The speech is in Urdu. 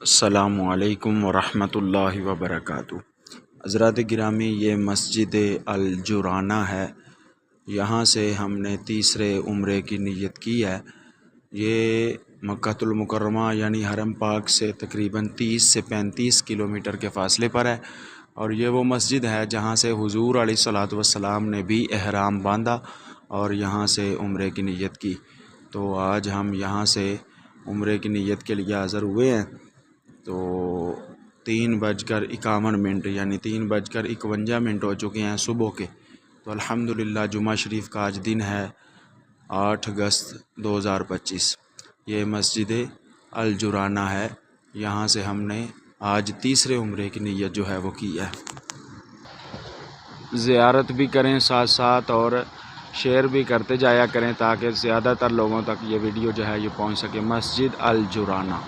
السلام علیکم ورحمۃ اللہ وبرکاتہ۔ حضرات گرامی، یہ مسجد الجرانہ ہے۔ یہاں سے ہم نے تیسرے عمرے کی نیت کی ہے۔ یہ مکہ المکرمہ یعنی حرم پاک سے تقریباً 30 سے 35 کلومیٹر کے فاصلے پر ہے، اور یہ وہ مسجد ہے جہاں سے حضور علیہ الصلوۃ والسلام نے بھی احرام باندھا اور یہاں سے عمرے کی نیت کی۔ تو آج ہم یہاں سے عمرے کی نیت کے لیے حاضر ہوئے ہیں۔ تو 3:51 یعنی 3:51 ہو چکے ہیں صبح کے۔ تو الحمدللہ جمعہ شریف کا آج دن ہے 8 اگست 2025۔ یہ مسجد الجرانہ ہے، یہاں سے ہم نے آج تیسرے عمرے کی نیت جو ہے وہ کی ہے۔ زیارت بھی کریں ساتھ ساتھ اور شیئر بھی کرتے جایا کریں تاکہ زیادہ تر لوگوں تک یہ ویڈیو جو ہے یہ پہنچ سکے۔ مسجد الجرانہ۔